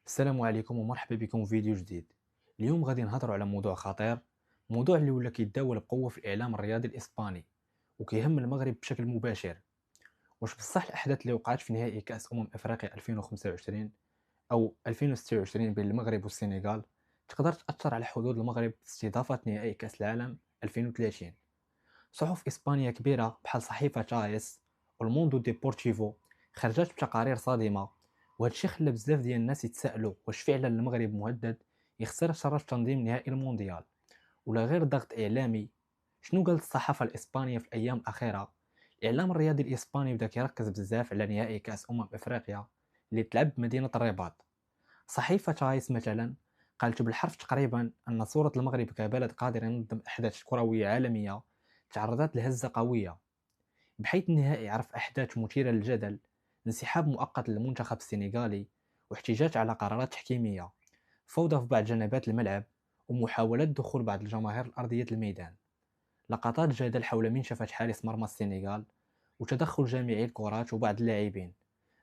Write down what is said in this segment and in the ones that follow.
السلام عليكم ومرحبا بكم في فيديو جديد. اليوم غادي نهضروا على موضوع خطير، موضوع اللي ولا كيتداول بقوه في الاعلام الرياضي الاسباني وكيهم المغرب بشكل مباشر. واش بصح الاحداث اللي وقعت في نهائي كاس افريقيا 2025 او 2026 بين المغرب والسنغال تقدر تاثر على حظوظ المغرب في استضافه نهائي كاس العالم 2030؟ صحف اسبانيا كبيره بحال صحيفه تايس والموندو ديبورتيفو خرجت بتقارير صادمه، وهذا الشيء خلى بزاف ديال الناس يتسائلوا واش فعلا المغرب مهدد يخسر شرف تنظيم نهائي المونديال ولا غير ضغط اعلامي. شنو قالت الصحافه الاسبانيه في الايام الاخيره؟ الاعلام الرياضي الاسباني بدا كيركز بزاف على نهائي كاس افريقيا اللي تلعب بمدينه الرباط. صحيفه تايس مثلا قالت بالحرف تقريبا ان صوره المغرب كبلد قادر ينظم احداث كرويه عالميه تعرضت لهزة قوية، بحيث النهائي عرف أحداث مثيرة للجدل، انسحاب مؤقت للمنتخب السنغالي واحتجاج على قرارات تحكيمية، فوضى في بعض جنبات الملعب، ومحاولات دخول بعض الجماهير لأرضية الميدان، لقطات جدل حول من شافت حارس مرمى السنغال، وتدخل جامعي الكرات وبعض اللاعبين.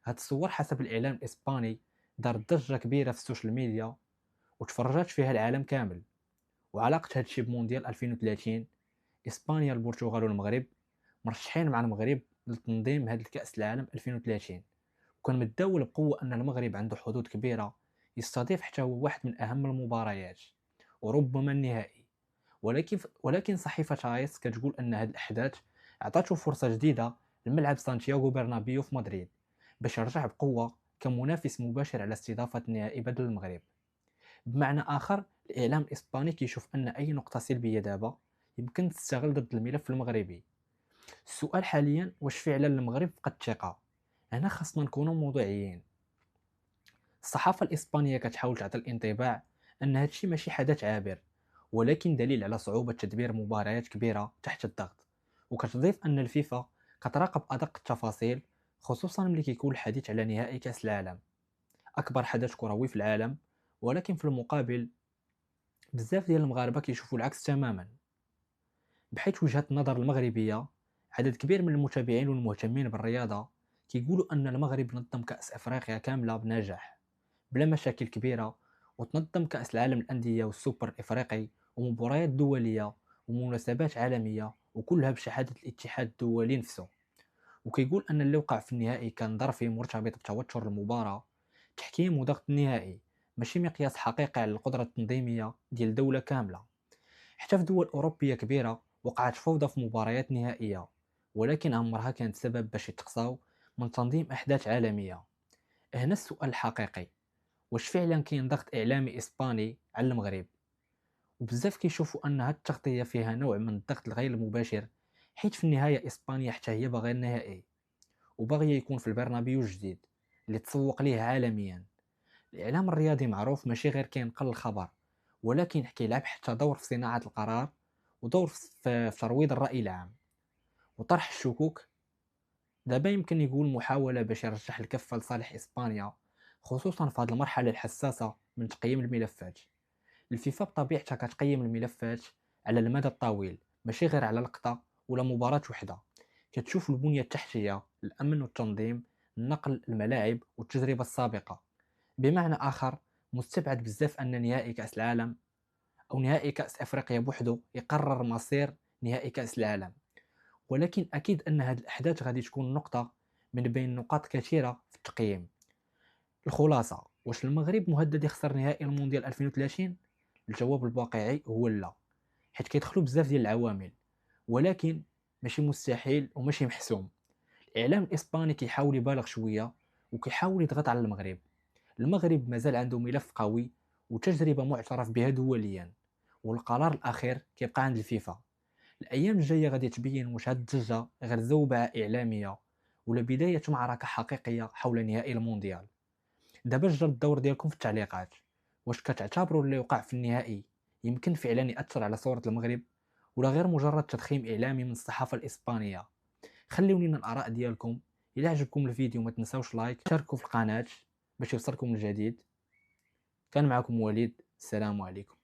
هاد الصور حسب الإعلام الإسباني دارت ضجة كبيرة في السوشيال ميديا وتفرجت فيها العالم كامل. وعلاقة هادشي بمونديال 2030، إسبانيا البرتغال والمغرب مرشحين مع المغرب لتنظيم هذا الكأس العالم 2030، وكان متداول بقوة أن المغرب عنده حظوظ كبيرة يستضيف حتى هو واحد من أهم المباريات وربما النهائي. ولكن صحيفة رايس كتقول أن هذه الأحداث أعطته فرصة جديدة لملعب سانتياغو برنابيو في مدريد باش يرجع بقوة كمنافس مباشر على استضافة النهائي بدل المغرب. بمعنى آخر، الإعلام الإسباني كيشوف أن أي نقطة سلبية دابا يمكن تستغل ضد الملف المغربي. السؤال حاليا واش فعلا المغرب فقد الثقة؟ هنا خاصنا نكونوا موضوعيين. الصحافة الإسبانية كتحاول تعطي الانطباع أن هادشي ماشي حدث عابر، ولكن دليل على صعوبة تدبير مباريات كبيرة تحت الضغط، وكتضيف أن الفيفا كتراقب أدق التفاصيل، خصوصا ملي كيكون الحديث على نهائي كأس العالم، أكبر حدث كروي في العالم. ولكن في المقابل بزاف ديال المغاربة كيشوفوا العكس تماما، بحيث وجهة النظر المغربية عدد كبير من المتابعين والمهتمين بالرياضة كيقولوا أن المغرب نظم كأس أفريقيا كاملة بنجاح بلا مشاكل كبيرة، وتنظم كأس العالم للأندية والسوبر الإفريقي ومباريات دولية ومناسبات عالمية وكلها بشهادة الاتحاد الدولي نفسه. وكيقول أن اللي وقع في النهائي كان ظرفي مرتبط بتوتر المباراة، تحكيم وضغط النهائي، ماشي مقياس حقيقي على القدرة التنظيمية ديال دولة كاملة. حتى في دول أوروبية كبيرة وقعت فوضى في مباريات نهائية، ولكن عمرها كانت سبب باش يتقصاو من تنظيم أحداث عالمية. هنا السؤال الحقيقي، واش فعلا كاين ضغط إعلامي إسباني على المغرب؟ وبزاف كيشوفوا أن هاد التغطية فيها نوع من الضغط الغير المباشر، حيت في النهاية إسبانيا حتى هي باغية النهائي وباغية يكون في البرنابيو الجديد اللي تسوق ليه عالميا. الإعلام الرياضي معروف ماشي غير كينقل الخبر، ولكن كيلعب حتى دور في صناعة القرار ودور في ترويض الرأي العام وطرح الشكوك. دابا يمكن يقول محاولة باش يرجح الكفة لصالح إسبانيا، خصوصا في هذه المرحلة الحساسة من تقييم الملفات. الفيفا بطبيعتها كتقيم الملفات على المدى الطويل، ماشي غير على لقطة ولا مباراة وحدة. كتشوف البنية التحتية، الأمن والتنظيم، النقل، الملاعب والتجربة السابقة. بمعنى آخر، مستبعد بزاف أن نهائي كأس العالم أو نهائي كأس أفريقيا بوحدو يقرر مصير نهائي كأس العالم. ولكن أكيد أن هذه الأحداث غادي تكون نقطة من بين نقاط كثيرة في التقييم. الخلاصة، واش المغرب مهدد يخسر نهائي المونديال 2030؟ الجواب الواقعي هو لا، حيت كيدخلوا بزاف ديال العوامل، ولكن ماشي مستحيل وماشي محسوم. الإعلام الإسباني كيحاول يبالغ شوية وكيحاول يضغط على المغرب. المغرب مازال عنده ملف قوي وتجربة معترف بها دوليا، والقرار الأخير كيبقى عند الفيفا. الأيام الجاية غادي تبين واش هاد الضجة غير زوبعة إعلامية ولا بداية معركة حقيقية حول نهائي المونديال. دابا جا الدور ديالكم في التعليقات، واش كتعتبروا اللي وقع في النهائي يمكن فعلا يأثر على صورة المغرب ولا غير مجرد تضخيم إعلامي من الصحافة الإسبانية؟ خليو لينا الآراء ديالكم. إلا عجبكم الفيديو ما تنساوش لايك، شاركوا في القناة باش يوصلكم الجديد. كان معكم وليد، السلام عليكم.